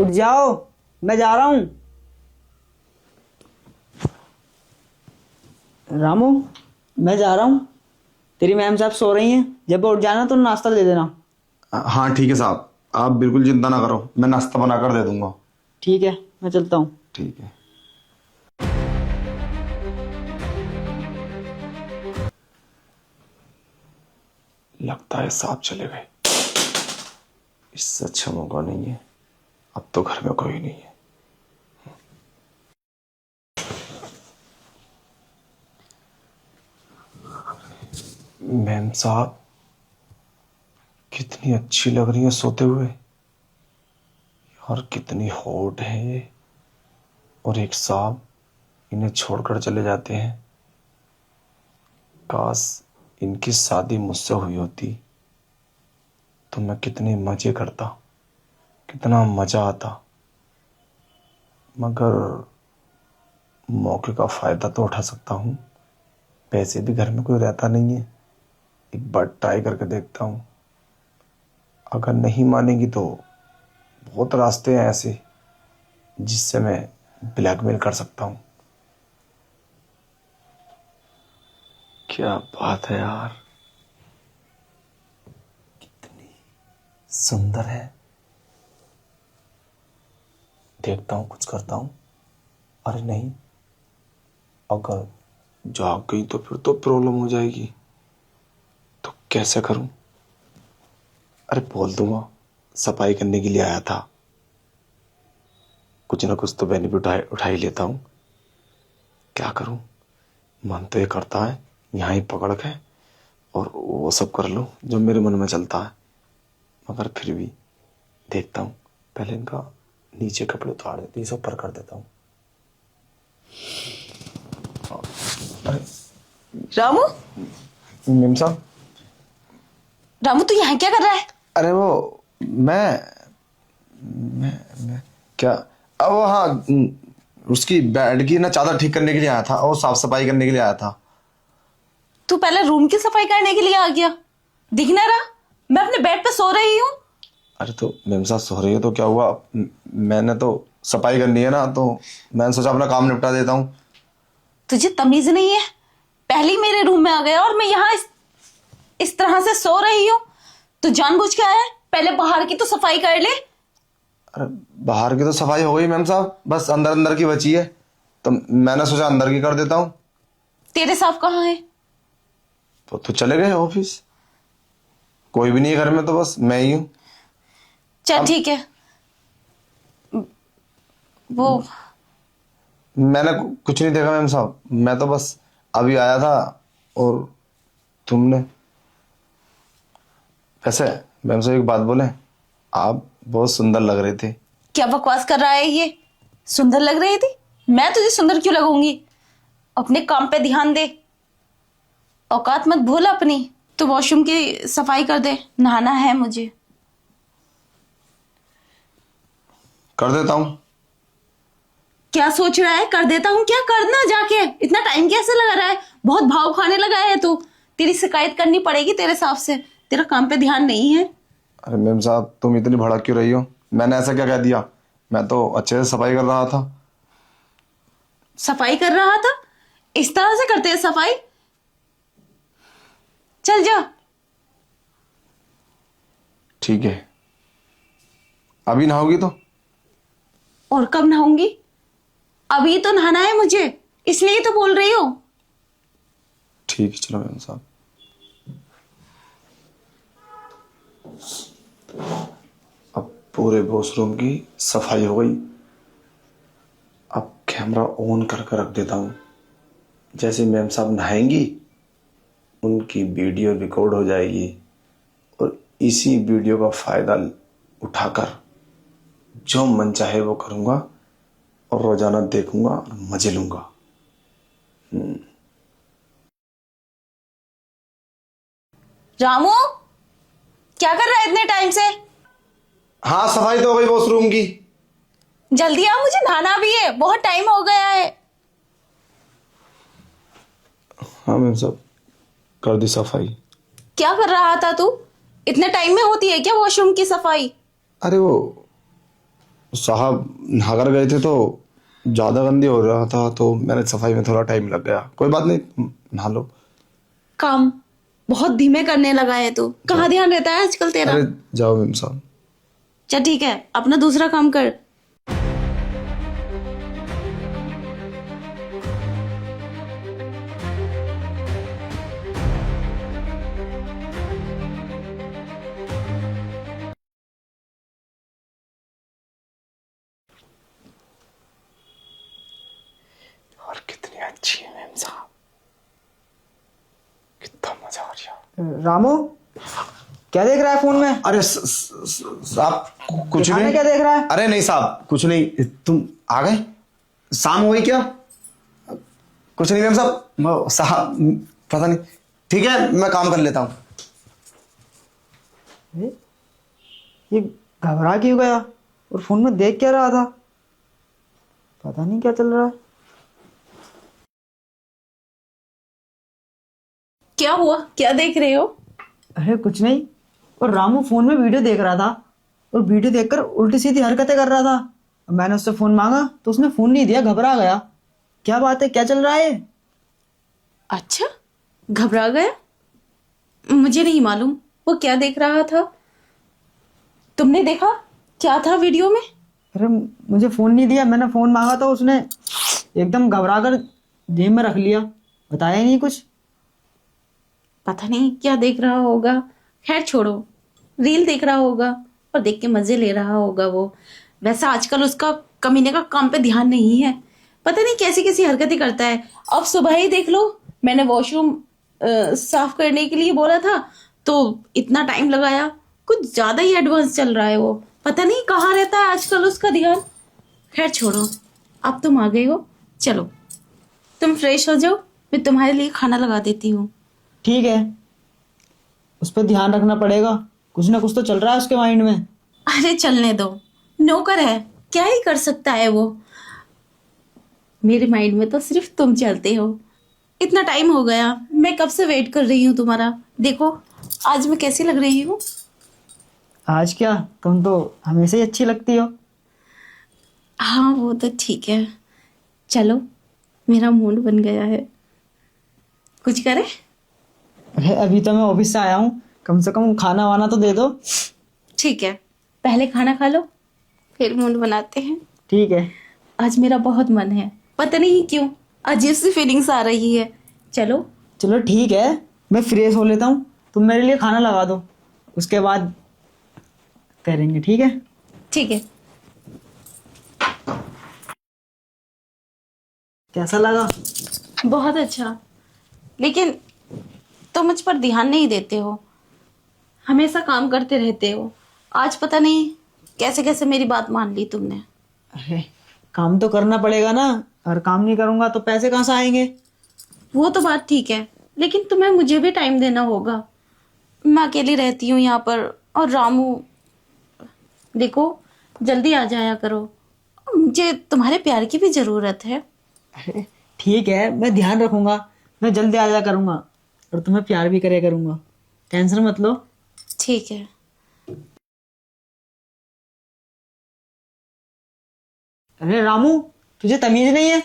उठ जाओ, मैं जा रहा हूँ। रामू, मैं जा रहा हूँ। तेरी मैम साहब सो रही हैं, जब उठ जाना तो नाश्ता दे देना। हाँ ठीक है साहब, आप बिल्कुल चिंता ना करो, मैं नाश्ता बना कर दे दूंगा। ठीक है, मैं चलता हूँ। ठीक है। लगता है साहब चले गए। इससे अच्छा मौका नहीं है, अब तो घर में कोई नहीं है। मैम साहब कितनी अच्छी लग रही है सोते हुए, और कितनी हॉट है ये। और एक साहब इन्हें छोड़कर चले जाते हैं। काश इनकी शादी मुझसे हुई होती तो मैं कितने मजे करता, कितना मजा आता। मगर मौके का फायदा तो उठा सकता हूँ, पैसे भी घर में कोई रहता नहीं है। एक बार ट्राई करके देखता हूँ, अगर नहीं मानेगी तो बहुत रास्ते हैं ऐसे जिससे मैं ब्लैकमेल कर सकता हूँ। क्या बात है यार, कितनी सुंदर है। देखता हूँ, कुछ करता हूँ। अरे नहीं, अगर जाग गई तो फिर तो प्रॉब्लम हो जाएगी। तो कैसे करूं? अरे बोल दूंगा सफाई करने के लिए आया था, कुछ ना कुछ तो बेनिफिट उठा ही लेता हूं। क्या करूं, मन तो ये करता है यहाँ ही पकड़ के और वो सब कर लूं जो मेरे मन में चलता है। मगर फिर भी देखता हूं, पहले इनका नीचे कपड़े उतार देते, सब पर कर देता हूं। अरे रामू, मेम साहब। रामू तू यहाँ क्या कर रहा है? अरे वो मैं क्या, अब वो हाँ, उसकी बेड की ना चादर ठीक करने के लिए आया था और साफ सफाई करने के लिए आया था। तू पहले रूम की सफाई करने के लिए आ गया। दिख ना रहा मैं अपने बेड पे सो रही हूँ। अरे तो मेम साहब सो रही है तो क्या हुआ, मैंने तो सफाई करनी है ना, तो मैंने सोचा अपना काम निपटा देता हूँ। तुझे तमीज नहीं है, पहले ही मेरे रूम में आ गया और मैं यहाँ इस तरह से सो रही हूँ। तू जानबूझ के आया है, पहले बाहर की तो सफाई कर ले। अरे बाहर की तो सफाई हो गई मेम साहब, बस अंदर अंदर की बची है, तो मैंने सोचा अंदर की कर देता हूँ। तेरे साफ कहाँ है? तो चले गए ऑफिस, कोई भी नहीं है घर में, तो बस मैं ही हूँ। चल ठीक है। वो मैंने कुछ नहीं देखा मैम साहब, मैं तो बस अभी आया था। और तुमने, वैसे मैम साहब एक बात बोले, आप बहुत सुंदर लग रहे थे। क्या बकवास कर रहा है ये? सुंदर लग रही थी? मैं तुझे सुंदर क्यों लगूंगी? अपने काम पे ध्यान दे, औकात मत भूल अपनी। तो वॉशरूम की सफाई कर दे, नहाना है मुझे। कर देता हूँ। क्या सोच रहा है? कर देता हूँ क्या? करना जाके, इतना टाइम कैसे लगा रहा है? बहुत भाव खाने लगा है तू। तेरी शिकायत करनी पड़ेगी तेरे साहब से, तेरा काम पे ध्यान नहीं है। अरे मैम साहब तुम इतनी भड़क क्यों रही हो, मैंने ऐसा क्या कह दिया, मैं तो अच्छे से सफाई कर रहा था। सफाई कर रहा था? इस तरह से करते हैं सफाई? चल जा। ठीक है, अभी नहाओगी तो? और कब नहाऊंगी? अभी तो नहाना है मुझे, इसलिए तो बोल रही हूँ। ठीक है चलो मैम साहब। अब पूरे वॉशरूम की सफाई हो गई। अब कैमरा ऑन करके रख देता हूँ, जैसे मैम साहब नहाएंगी उनकी वीडियो रिकॉर्ड हो जाएगी, और इसी वीडियो का फायदा उठाकर जो मन चाहे वो करूंगा और रोजाना देखूंगा और मजे लूंगा। रामू, क्या कर रहा है इतने टाइम से? हाँ सफाई तो हो गई वॉशरूम की। जल्दी आ, मुझे नहाना भी है, बहुत टाइम हो गया है। हाँ मैम साहब कर दी सफाई। क्या कर रहा था तू? इतने टाइम में होती है क्या वॉशरूम की सफाई? अरे वो साहब नहाकर गए थे तो ज्यादा गंदी हो रहा था, तो मैंने सफाई में थोड़ा टाइम लग गया। कोई बात नहीं, तुम नहा लो। काम बहुत धीमे करने लगा है तू। कहाँ ध्यान रहता है आजकल तेरा? अरे जाओ मेम साहब। चल ठीक है, अपना दूसरा काम कर। और कितनी अच्छी है मैम साहब, कितना मजा आ रहा। रामू, क्या देख रहा है फोन में? अरे साहब कुछ दिखाने नहीं। क्या देख रहा है? अरे नहीं साहब, कुछ नहीं। तुम आ गए? शाम हो गई क्या? कुछ नहीं मैम साहब, साहब पता नहीं। ठीक है, मैं काम कर लेता हूँ। ये घबरा क्यों गया और फोन में देख क्या रहा था? पता नहीं क्या चल रहा है। क्या हुआ? क्या देख रहे हो? अरे कुछ नहीं, और रामू फोन में वीडियो देख रहा था और वीडियो देखकर उल्टी सीधी हरकतें कर रहा था। मैंने उससे फोन मांगा तो उसने फोन नहीं दिया, घबरा गया। क्या बात है, क्या चल रहा है? अच्छा, घबरा गया? मुझे नहीं मालूम वो क्या देख रहा था। तुमने देखा क्या था वीडियो में? अरे मुझे फोन नहीं दिया, मैंने फोन मांगा तो उसने एकदम घबरा कर जेब में रख लिया, बताया ही नहीं कुछ। पता नहीं क्या देख रहा होगा। खैर छोड़ो, रील देख रहा होगा और देख के मजे ले रहा होगा वो। वैसे आजकल उसका कमीने का काम पे ध्यान नहीं है, पता नहीं कैसी कैसी हरकतें करता है। अब सुबह ही देख लो, मैंने वॉशरूम साफ करने के लिए बोला था तो इतना टाइम लगाया। कुछ ज्यादा ही एडवांस चल रहा है वो, पता नहीं कहाँ रहता है आजकल उसका ध्यान। खैर छोड़ो, अब तुम आ गए हो, चलो तुम फ्रेश हो जाओ, मैं तुम्हारे लिए खाना लगा देती हूँ। ठीक है, उस पर ध्यान रखना पड़ेगा, कुछ ना कुछ तो चल रहा है उसके माइंड में। अरे चलने दो, नौकर है, क्या ही कर सकता है वो। मेरे माइंड में तो सिर्फ तुम चलते हो। इतना टाइम हो गया, मैं कब से वेट कर रही हूँ तुम्हारा। देखो आज मैं कैसी लग रही हूँ। आज क्या, तुम तो हमेशा ही अच्छी लगती हो। हाँ वो तो ठीक है, चलो मेरा मूड बन गया है, कुछ करे। अरे अभी तो मैं ऑफिस से आया हूँ, कम से कम खाना वाना तो दे दो। ठीक है, पहले खाना खा लो फिर मूड बनाते हैं। ठीक है। आज मेरा बहुत मन है, पता नहीं क्यों अजीब सी फीलिंग्स आ रही है। चलो चलो ठीक है, मैं फ्रेश हो लेता हूँ, तुम मेरे लिए खाना लगा दो, उसके बाद करेंगे। ठीक है। ठीक है। कैसा लगा? बहुत अच्छा, लेकिन तुम मुझ पर ध्यान नहीं देते हो, हमेशा काम करते रहते हो। आज पता नहीं कैसे कैसे मेरी बात मान ली तुमने। अरे काम तो करना पड़ेगा ना, और काम नहीं करूंगा तो पैसे कहाँ से आएंगे? वो तो बात ठीक है, लेकिन तुम्हें मुझे भी टाइम देना होगा। मैं अकेली रहती हूँ यहाँ पर, और रामू देखो जल्दी आ जाया करो, मुझे तुम्हारे प्यार की भी जरूरत है। अरे ठीक है, मैं ध्यान रखूंगा, मैं जल्दी आ जा करूंगा और तुम्हें प्यार भी करे करूंगा, टेंशन मत लो। ठीक है। अरे रामू, तुझे तमीज नहीं है?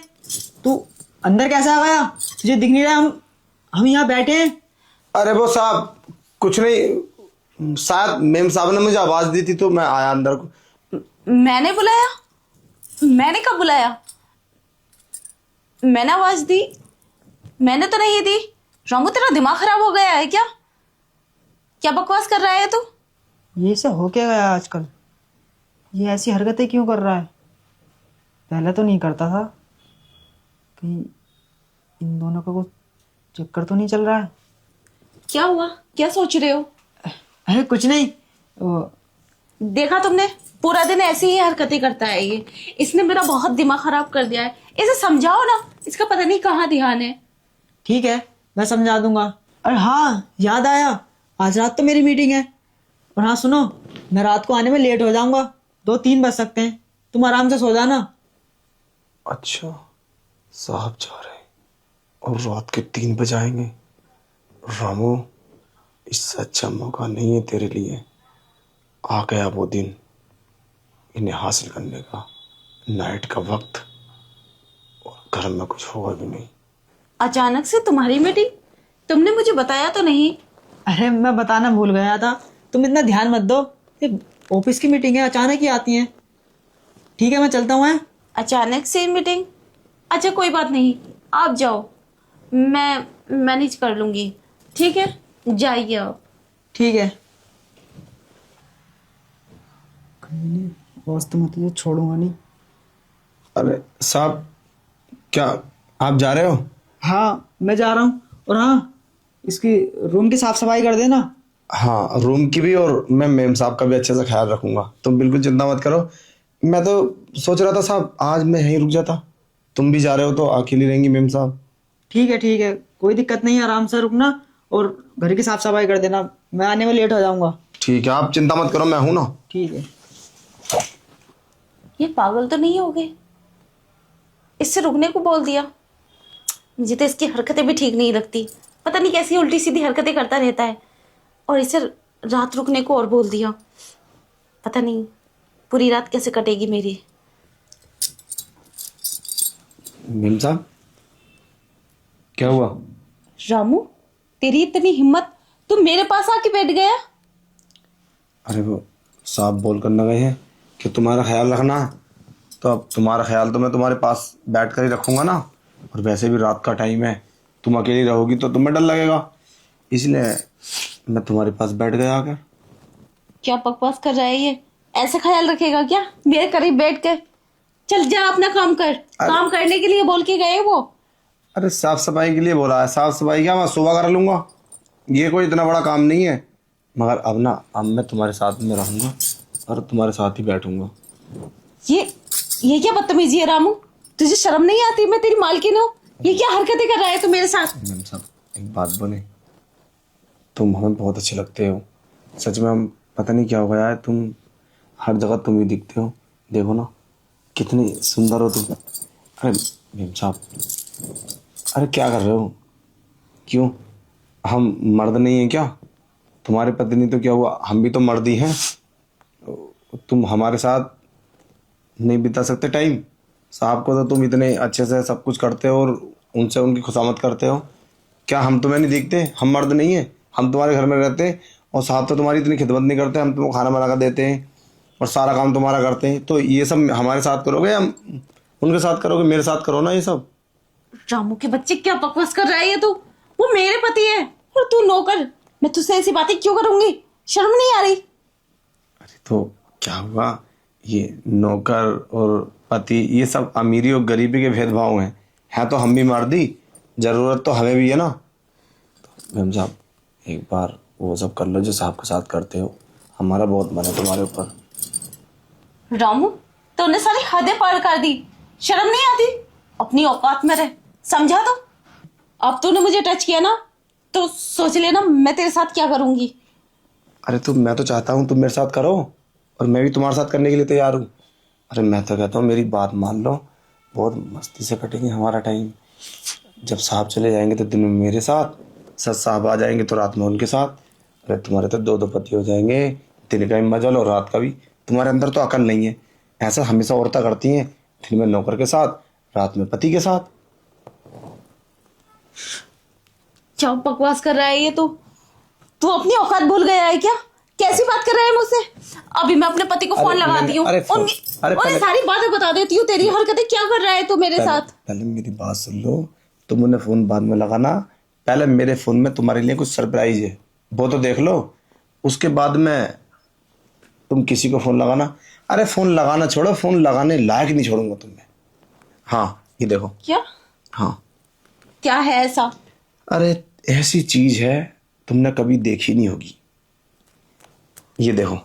तू अंदर कैसे आ गया? तुझे दिख नहीं रहा हम यहाँ बैठे हैं। अरे वो साहब कुछ नहीं, शायद मेम साहब ने मुझे आवाज दी थी तो मैं आया अंदर को। मैंने बुलाया? मैंने कब बुलाया? मैंने आवाज दी? मैंने तो नहीं दी। रामू तेरा दिमाग खराब हो गया है क्या? क्या बकवास कर रहा है तू? ये सब हो क्या गया आजकल? ये ऐसी हरकतें क्यों कर रहा है? पहले तो नहीं करता था। कहीं इन दोनों का कुछ चक्कर तो नहीं चल रहा है? क्या हुआ? क्या सोच रहे हो? अरे कुछ नहीं। देखा तुमने, पूरा दिन ऐसी ही हरकतें करता है ये। इसने मेरा बहुत दिमाग खराब कर दिया है, इसे समझाओ ना, इसका पता नहीं कहाँ ध्यान है। ठीक है, मैं समझा दूंगा। अरे हाँ, याद आया, आज रात तो मेरी मीटिंग है। और हाँ सुनो, मैं रात को आने में लेट हो जाऊंगा, 2-3 बज सकते हैं, तुम आराम से सो जाना। अच्छा, साहब जा रहे हैं और रात के 3 बजे आएंगे। रामू, इससे अच्छा मौका नहीं है तेरे लिए। आ गया वो दिन, इन्हें हासिल करने का। नाइट का वक्त और घर में कुछ होगा भी नहीं। अचानक से तुम्हारी मीटिंग? तुमने मुझे बताया तो नहीं। अरे मैं बताना भूल गया था, तुम इतना ध्यान मत दो। ये ऑफिस की मीटिंग है, अचानक ही आती है। ठीक है मैं चलता हूँ। हैं? अचानक से मीटिंग? अच्छा कोई बात नहीं, आप जाओ, मैं मैनेज कर लूंगी। ठीक है, जाइए आप। ठीक है। बॉस तो मैं तुझे छोड़ूंगा नहीं। अरे साहब, क्या आप जा रहे हो? हाँ मैं जा रहा हूँ। और हाँ, इसकी रूम की साफ सफाई कर देना। हाँ, रूम की भी, और मैं मेम साहब का भी अच्छे से ख्याल रखूंगा। तुम बिल्कुल चिंता मत करो। मैं तो सोच रहा था साहब, आज मैं यहीं रुक जाता। तुम भी जा रहे हो तो अकेली रहेंगी मेम साहब। ठीक है, कोई दिक्कत नहीं है, आराम से रुकना और घर की साफ सफाई कर देना। मैं आने में लेट हो जाऊंगा। ठीक है, आप चिंता मत करो, मैं हूं ना। ठीक है। ये पागल तो नहीं हो गए? इससे रुकने को बोल दिया। मुझे तो इसकी हरकतें भी ठीक नहीं लगती। पता नहीं कैसी उल्टी सीधी हरकतें करता रहता है, और इसे रात रुकने को और बोल दिया। पता नहीं पूरी रात कैसे कटेगी मेरी। मेम साहब, क्या हुआ? रामू, तेरी इतनी हिम्मत, तू मेरे पास आके बैठ गया? अरे वो साहब बोल कर न गए हैं कि तुम्हारा ख्याल रखना है, तो अब तुम्हारा ख्याल तो मैं तुम्हारे पास बैठ कर ही रखूंगा ना। और वैसे भी रात का टाइम है, तुम अकेली रहोगी तो तुम्हें डर लगेगा, इसलिए मैं तुम्हारे पास बैठ गया आकर। क्या बकवास कर रहा है ये? ऐसे ख्याल रखेगा क्या मेरे करीब बैठ कर? चल जा अपना काम कर। काम करने के लिए बोल के गए वो। अरे साफ सफाई के लिए बोला है, साफ सफाई क्या मैं सुबह कर लूंगा, ये कोई इतना बड़ा काम नहीं है। मगर अब मैं तुम्हारे साथ में रहूंगा और तुम्हारे साथ ही बैठूंगा। ये क्या बदतमीजी है रामू? तुझे शर्म नहीं आती? मैं तेरी मालकिन हूँ, ये क्या हरकतें कर रहा है तू मेरे साथ? मैम साहब एक बात बोले, तुम हमें बहुत अच्छे लगते हो सच में। हम पता नहीं क्या हो गया है, तुम हर जगह तुम ही दिखते हो। देखो ना कितनी सुंदर हो तुम। अरे मैम साहब, अरे क्या कर रहे हो? क्यों, हम मर्द नहीं हैं क्या? तुम्हारे पत्नी तो क्या हुआ, हम भी तो मर्द ही हैं। तुम हमारे साथ नहीं बिता सकते टाइम? साहब को तो तुम इतने अच्छे से सब कुछ करते हो और उनसे उनकी खुशामद करते हो, क्या हम तुम्हें नहीं दिखते? हम मर्द नहीं है? हम तुम्हारे घर में रहते हैं और साहब तो तुम्हारी इतनी खिदमत नहीं करते। हम तुमको खाना बना कर देते हैं और सारा काम तुम्हारा करते हैं, तो ये सब हमारे साथ करोगे या उनके साथ करोगे? मेरे साथ करो ना ये सब। रामू के बच्चे, क्या बकवास कर रहा है ये तू? वो मेरे पति है और तू नौकर। मैं तुझसे ऐसी बातें क्यों करूंगी? शर्म नहीं आ रही? अरे तो क्या हुआ, ये नौकर और पति ये सब अमीरी और गरीबी के भेदभाव हैं तो हम भी मर्दी, जरूरत तो हमें भी है ना। तो मैम साहब एक बार वो सब कर लो जो साहब के साथ करते हो, हमारा बहुत मन है तुम्हारे ऊपर। रामू, तूने सारी हदें पार कर दी। शर्म नहीं आती? अपनी औकात में रह, समझा? तो अब तूने मुझे टच किया ना, तो सोच लेना मैं तेरे साथ क्या करूंगी। अरे तो मैं तो चाहता हूँ तुम मेरे साथ करो और मैं भी तुम्हारे साथ करने के लिए तैयार हूँ। अरे मैं तो कहता हूँ मेरी बात मान लो, बहुत मस्ती से कटेंगे हमारा टाइम। जब साहब चले जाएंगे तो दिन में मेरे साथ, सच साहब आ जाएंगे तो रात में उनके साथ। अरे तुम्हारे तो दो पति हो जाएंगे, दिन का भी मजा लो और रात का भी। तुम्हारे अंदर तो अकल नहीं है, ऐसा हमेशा औरतें करती हैं, दिन में नौकर के साथ, रात में पति के साथ। क्या बकवास कर रहा है ये तू? तू अपनी औकात भूल गया है क्या? कैसी बात कर रहा है मुझसे? अभी मैं अपने पति को फोन लगाती हूँ, उन्हें सारी बातें बता देती हूँ। तेरी हरकतें क्या कर रहा है तू मेरे साथ? पहले मेरी बात सुन लो, तुम उन्हें फोन बाद में लगाना। पहले मेरे फोन में तुम्हारे लिए कुछ सरप्राइज है, वो तो देख लो, उसके बाद में तुम किसी को फोन लगाना। अरे फोन लगाना छोड़ो, फोन लगाने लायक नहीं छोड़ूंगा तुम्हें। हाँ ये देखो। क्या? हाँ क्या है ऐसा? अरे ऐसी चीज है तुमने कभी देखी नहीं होगी, ये देखो।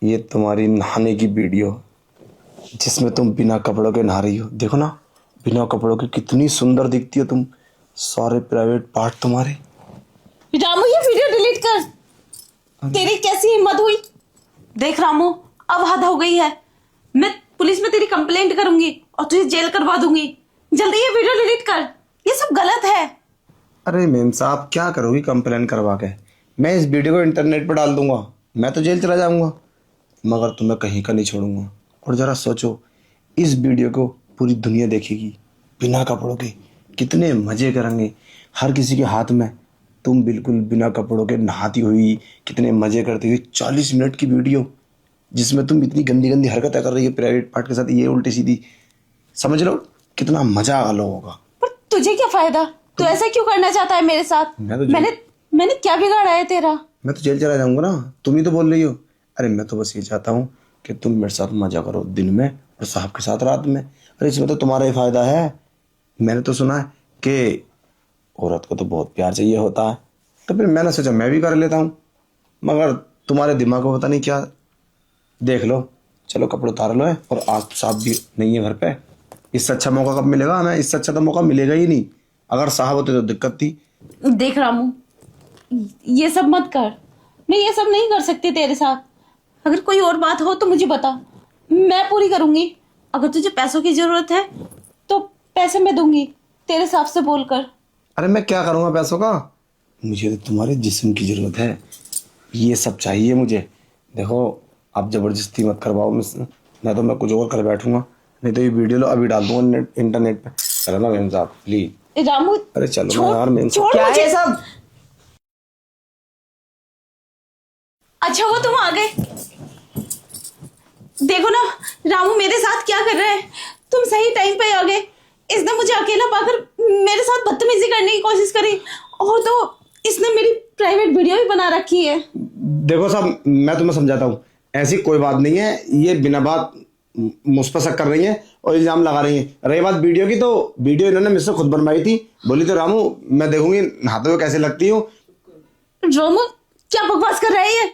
ये तुम्हारी नहाने की वीडियो जिसमें तुम बिना कपड़ों के नहा रही हो। देखो ना बिना कपड़ों के कितनी सुंदर दिखती हो तुम, सारे प्राइवेट पार्ट तुम्हारे। रामू ये वीडियो डिलीट कर। तेरी कैसी हिम्मत हुई? देख रामू, अब हद हो गई है। मैं पुलिस में तेरी कंप्लेंट करूंगी और तुझे जेल करवा दूंगी। जल्दी ये वीडियो डिलीट कर, ये सब गलत है। अरे मेम साहब क्या करोगी कंप्लेन करवा के? मैं इस वीडियो को इंटरनेट पर डाल दूंगा मैं तो जेल चला जाऊंगा, मगर तुम्हें कहीं का नहीं छोड़ूंगा। और जरा सोचो, इस वीडियो को पूरी दुनिया देखेगी बिना कपड़ों के, कितने मजे करेंगे। हर किसी के हाथ में तुम बिल्कुल बिना कपड़ों के नहाती हुई, कितने मजे करती हुई 40 मिनट की वीडियो जिसमें तुम इतनी गंदी गंदी हरकतें कर रही हो प्राइवेट पार्ट के साथ, ये उल्टी सीधी, समझ लो कितना मजा आ लो होगा। पर तुझे क्या फायदा? तू ऐसा क्यों करना चाहता है मेरे साथ? मैंने क्या बिगाड़ा है तेरा? मैं तो जेल चला जाऊंगा ना, तुम ही तो बोल रही हो। अरे मैं तो बस ये चाहता हूँ कि तुम मेरे साथ मजा करो दिन में और साहब के साथ रात में। अरे इसमें तो तुम्हारा ही फायदा है। मैंने तो सुना है कि औरत को तो बहुत प्यार चाहिए होता है, तो फिर मैंने सोचा मैं भी कर लेता हूँ, मगर तुम्हारे दिमाग को पता नहीं क्या। देख लो, चलो कपड़े उतार लो है, और आज तो साहब भी नहीं है घर पे। इससे अच्छा मौका कब मिलेगा हमें? इससे अच्छा तो मौका मिलेगा ही नहीं। अगर साहब होते तो दिक्कत थी। देख रामू, ये सब मत कर। मैं ये सब नहीं कर सकती तेरे साथ। अगर कोई और बात हो तो मुझे बता, मैं पूरी करूंगी। अगर तुझे पैसों की जरूरत है तो पैसे मैं दूंगी, तेरे हिसाब से बोलकर। अरे मैं क्या करूँगा पैसों का? मुझे तो तुम्हारे जिस्म की जरूरत है, ये सब चाहिए मुझे। देखो आप जबरदस्ती मत करवाओ मुझसे, मैं तो मैं कुछ और कर बैठूंगा। नहीं तो ये वीडियो लो अभी डाल दूंगा इंटरनेट पे। चलो ना मेम साहब प्लीज। रामू अरे चलो ना यार मेम साहब। छोड़ क्या मुझे। है सब? अच्छा वो तुम आ गए। देखो ना रामू मेरे साथ क्या कर रहा है। तुम सही टाइम पे आ गए। इसने मुझे अकेला पाकर मेरे साथ बदतमीजी करने की कोशिश करी, और तो इसने मेरी प्राइवेट वीडियो भी बना रखी है। देखो साहब मैं तुम्हें समझाता हूँ, ऐसी कोई बात नहीं है। ये बिना बात मुझ पर शक कर रही है और इल्जाम लगा रही है। रही बात वीडियो की, तो वीडियो इन्होंने मुझसे खुद बनवाई थी। बोली तो रामू मैं देखूंगी नहाते हुए कैसे लगती हूँ। रामू क्या बकवास कर रहा है ये?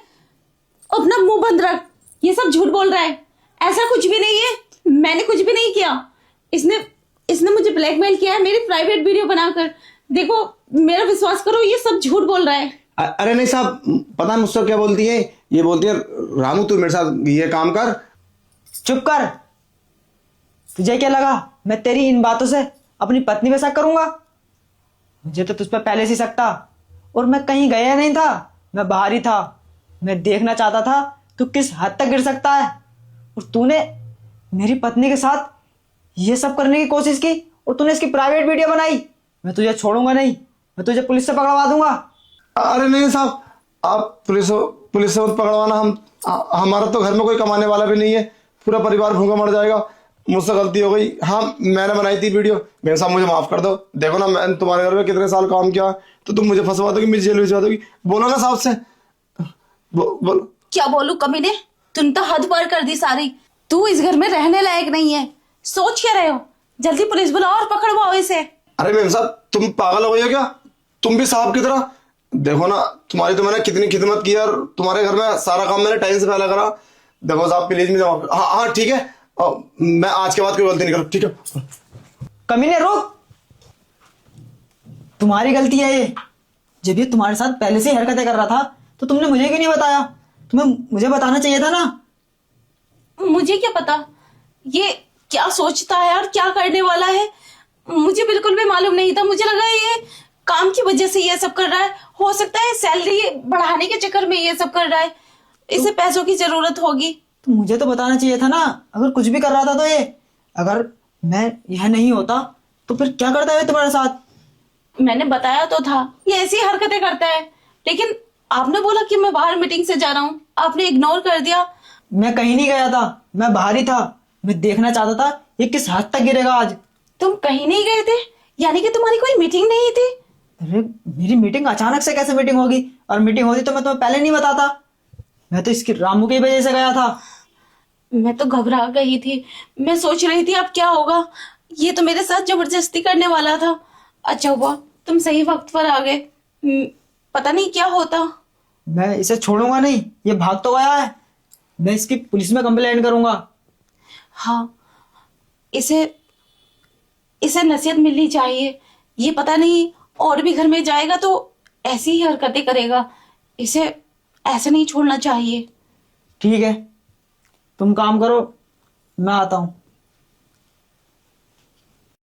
अपना मुंह बंद रख। ये सब झूठ बोल रहा है। ऐसा कुछ भी नहीं है। मैंने कुछ भी नहीं किया। इसने मुझे ब्लैकमेल किया है मेरी प्राइवेट वीडियो बनाकर। देखो मेरा विश्वास करो, ये सब झूठ बोल रहा है। अरे नहीं साहब, पता है मुझसे क्या बोलती है? ये बोलती है रामू तू मेरे साथ ये काम कर। चुप कर। तुझे क्या लगा मैं तेरी इन बातों से अपनी पत्नी पे शक करूंगा? मुझे तो तुझ पे पहले से शक था, और मैं कहीं गया नहीं था, मैं बाहर ही था। मैं देखना चाहता था तू किस हद तक गिर सकता है, और तूने मेरी पत्नी के साथ ये सब करने की कोशिश की, और तूने इसकी प्राइवेट वीडियो बनाई। मैं तुझे छोड़ूंगा नहीं, मैं तुझे पुलिस से पकड़वा दूंगा। अरे नहीं साहब, आप पुलिस से मत पकड़वाना। हमारा तो घर में कोई कमाने वाला भी नहीं है, पूरा परिवार भूखा मर जाएगा। मुझसे गलती हो गई। हाँ मैंने बनाई थी वीडियो, मेरे साहब मुझे माफ कर दो। देखो ना मैंने तुम्हारे घर में कितने साल काम किया, तो तुम मुझे फंसवा दोगी, मुझे जेल भिजवा दोगी। बोलो ना साहब से। बोलो। क्या बोलूं कमीने, तुम तो हद पार कर दी सारी। तू इस घर में रहने लायक नहीं है। सोच क्या रहे हो? जल्दी पुलिस बुलाओ और पकड़वाओ इसे। अरे मेम साहब तुम पागल हो गई हो क्या? तुम भी साहब की तरह। देखो ना तुम्हारी तो मैंने कितनी खिदमत की, और तुम्हारे घर में सारा काम मैंने टाइम से पहले करा। देखो साहब प्लीज मुझे माफ। हाँ हाँ ठीक है, मैं आज के बाद कोई गलती नहीं करूँ, ठीक है? कमीने रोक। तुम्हारी गलती है ये। जब ये तुम्हारे साथ पहले से ही हरकतें कर रहा था तो तुमने मुझे क्यों नहीं बताया? तुम्हें मुझे बताना चाहिए था ना। मुझे क्या पता ये क्या सोचता है और क्या करने वाला है। मुझे बिल्कुल भी मालूम नहीं था। मुझे लगा ये काम की वजह से ये सब कर रहा है। हो सकता है सैलरी बढ़ाने के चक्कर में ये सब कर रहा है। इसे पैसों की जरूरत होगी। तो मुझे तो बताना चाहिए था ना, अगर कुछ भी कर रहा था तो ये। अगर मैं यह नहीं होता तो फिर क्या करता है तुम्हारे साथ? मैंने बताया तो था ये ऐसी हरकतें करता है, लेकिन आपने बोला कि मैं बाहर मीटिंग से जा रहा हूँ, आपने इग्नोर कर दिया। मैं कहीं नहीं गया था, मैं बाहर ही था। मैं देखना चाहता था ये किस हद तक गिरेगा आज। तुम कहीं नहीं गए थे? यानी कि तुम्हारी कोई मीटिंग नहीं थी? अरे मेरी मीटिंग अचानक से कैसे मीटिंग होगी? और मीटिंग होती तो मैं तुम्हें पहले नहीं बताता। मैं तो इसकी रामू की वजह से गया था। मैं तो घबरा गई थी। मैं सोच रही थी अब क्या होगा। ये तो मेरे साथ जबरदस्ती करने वाला था। अच्छा हुआ तुम सही वक्त पर आ गए। पता नहीं क्या होता। मैं इसे छोड़ूंगा नहीं, ये भाग तो गया है। मैं इसकी पुलिस में कंप्लेंट करूंगा। हाँ, इसे नसीहत मिलनी चाहिए। ये पता नहीं और भी घर में जाएगा तो ऐसी ही हरकतें करेगा। इसे ऐसे नहीं छोड़ना चाहिए। ठीक है, तुम काम करो, मैं आता हूँ।